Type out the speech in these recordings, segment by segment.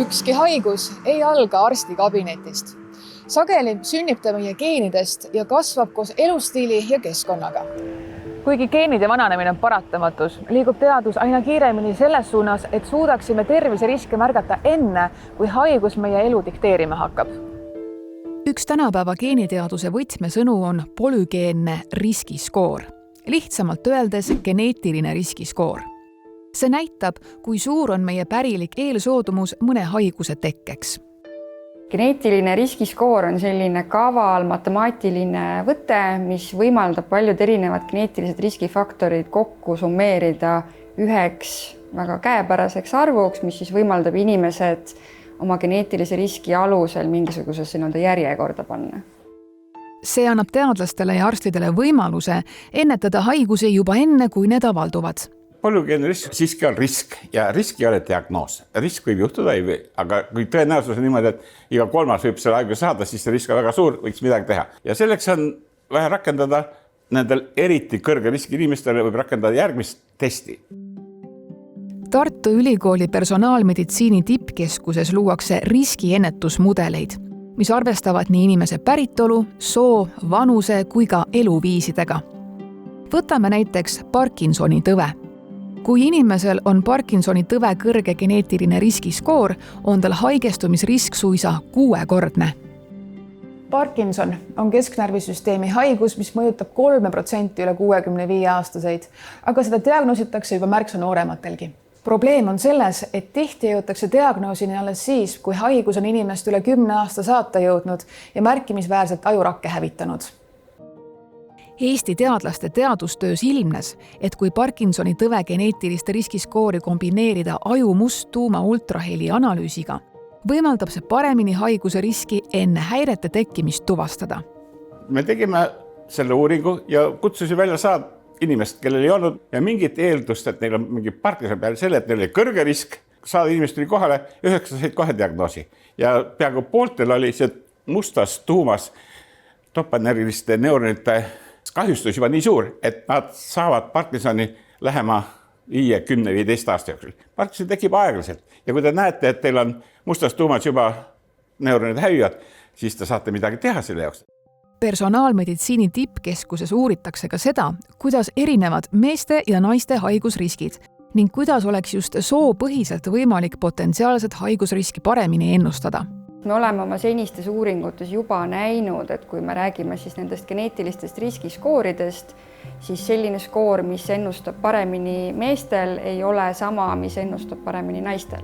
Ükski haigus ei alga arstikabinetist. Sageli sünnib ta meie geenidest ja kasvab koos elustiili ja keskkonnaga. Kuigi geenide vananemine on paratamatus, liigub teadus aina kiiremini selles suunas, et suudaksime terviseriske märgata enne, kui haigus meie elu dikteerima hakkab. Üks tänapäeva geeniteaduse võtmesõnu on polügeenne riskiskoor. Lihtsamalt öeldes geneetiline riskiskoor. See näitab, kui suur on meie pärilik eelsoodumus mõne haiguse tekkeks. Geneetiline riskiskoor on selline kaval matemaatiline võte, mis võimaldab paljud erinevad geneetilised riskifaktorid kokku summeerida üheks väga käepäraseks arvuks, mis siis võimaldab inimesed oma geneetilise riski alusel mingisugusesse järjekorda panna. See annab teadlastele ja arstidele võimaluse ennetada haigusi juba enne, kui need avalduvad. Polügeenne risk siiski on risk ja risk ei ole diagnoos. Risk võib juhtuda, aga kui tõenäosus on niimoodi, et iga kolmas võib selle haiguse saada, siis see risk on väga suur, võiks midagi teha. Ja selleks on vaja rakendada nendel eriti kõrge riski inimestele võib rakendada järgmist testi. Tartu Ülikooli personaalmeditsiini tippkeskuses luuakse riskiennetusmudeleid, mis arvestavad nii inimese päritolu, soo, vanuse kui ka eluviisidega. Võtame näiteks Parkinsoni tõve. Kui inimesel on Parkinsoni tõve kõrge geneetiline riskiskoor, on tal haigestumisrisk suisa 6-kordne. Parkinson on kesknärvisüsteemi haigus, mis mõjutab 3% üle 65-aastaseid, aga seda diagnoositakse juba märksa noorematelgi. Probleem on selles, et tihti jõutakse diagnoosini alles siis, kui haigus on inimest üle 10 aasta saata jõudnud ja märkimisväärselt ajurakke hävitanud. Eesti teadlaste teadustöös ilmnes, et kui Parkinsoni tõve geneetiliste riskiskoori kombineerida aju musttuuma ultraheli analüüsiga, võimaldab see paremini haiguse riski enne häirete tekkimist tuvastada. Me tegime selle uuringu ja kutsusime välja 100 inimest, kellel ei olnud ja mingit eeldust, et neil on mingi Parkinsoni peale selle, et neil oli kõrge risk. 100 inimest tuli kohale, 9 said kohe diagnoosi ja peaaegu pooltel oli see mustas tuumas dopaneriliste neuronite kahjustus juba nii suur, et nad saavad Parkinsoni lähema 5-10-15 aasta jooksul. Parkinson tekib aeglaselt ja kui te näete, et teil on mustas tuumas juba neuronid hävivad, siis te saate midagi teha selle jaoks. Personaalmeditsiini tippkeskuses uuritakse ka seda, kuidas erinevad meeste ja naiste haigusriskid ning kuidas oleks just soopõhiselt võimalik potentsiaalset haigusriski paremini ennustada. Me oleme oma senistes uuringutes juba näinud, et kui me räägime siis nendest geneetilistest riskiskooridest, siis selline skoor, mis ennustab paremini meestel, ei ole sama, mis ennustab paremini naistel.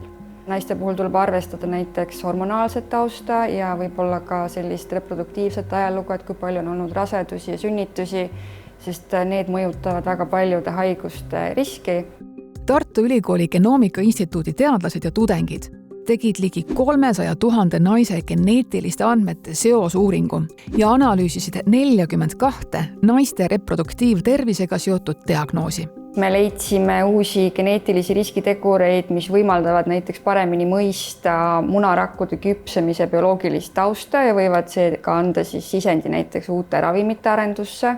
Naiste puhul tuleb arvestada näiteks hormonaalset tausta ja võib-olla ka sellist reproduktiivset ajalugu, et kui palju on olnud rasedusi ja sünnitusi, sest need mõjutavad väga paljude haiguste riski. Tartu Ülikooli Genoomika Instituudi teadlased ja tudengid tegid ligi 300 000 naise geneetiliste andmete seosuuringu ja analüüsisid 42 naiste reproduktiivtervisega seotud diagnoosi. Me leidsime uusi geneetilisi riskitegureid, mis võimaldavad näiteks paremini mõista munarakkude küpsemise bioloogilist tausta ja võivad seega anda siis sisendi näiteks uute ravimite arendusse.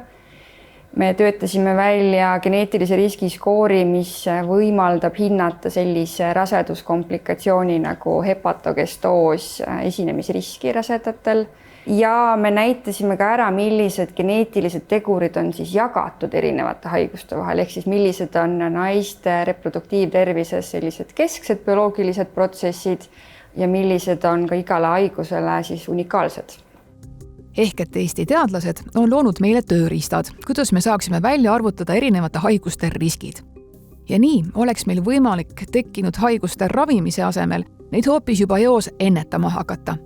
Me töötasime välja geneetilise riskiskoori, mis võimaldab hinnata sellise raseduskomplikatsiooni nagu hepatogestoos esinemisriski rasedatel ja me näitasime ka ära, millised geneetilised tegurid on siis jagatud erinevate haiguste vahel, ehk siis millised on naiste reproduktiivtervises sellised kesksed bioloogilised protsessid ja millised on ka igale haigusele siis unikaalsed. Ehk et Eesti teadlased on loonud meile tööriistad, kuidas me saaksime välja arvutada erinevate haiguste riskid. Ja nii oleks meil võimalik tekkinud haiguste ravimise asemel neid hoopis juba eos ennetama hakata.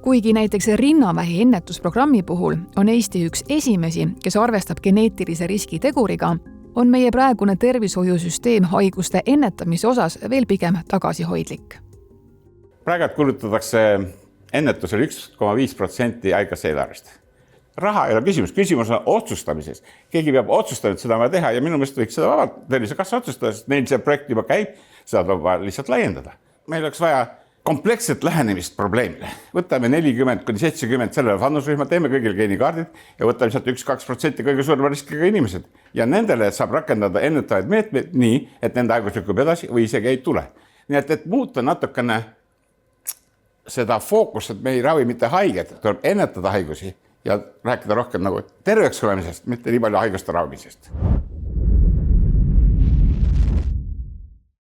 Kuigi näiteks rinnavähi ennetusprogrammi puhul on Eesti üks esimesi, kes arvestab geneetilise riskiteguriga, on meie praegune tervishoiusüsteem haiguste ennetamise osas veel pigem tagasihoidlik. Praegu kulutatakse ennetusel 1,5% haigekassa eelarvest. Raha ei ole küsimus, küsimus on otsustamises. Keegi peab otsustama, et seda vaja teha ja minu meelest võiks seda vabalt tervisekassa otsustada, sest neil see projekt juba käib, seda tuleb vaja lihtsalt laiendada. Meil oleks vaja kompleksset lähenemist probleemile. Võtame 40-70 sellele vanusrühma, teeme kõigil geenikaardid ja võtame sealt 1-2% kõige suurema riskiga inimesed. Ja nendele saab rakendada ennetavaid meetmeid nii, et nende haigus lükkub edasi või isegi ei tule. Nii et muuta natukene seda fookust, et me ei ravi mitte haiget, tuleb ennetada haigusi ja rääkida rohkem nagu terveks olemisest, mitte nii palju haiguste ravimisest.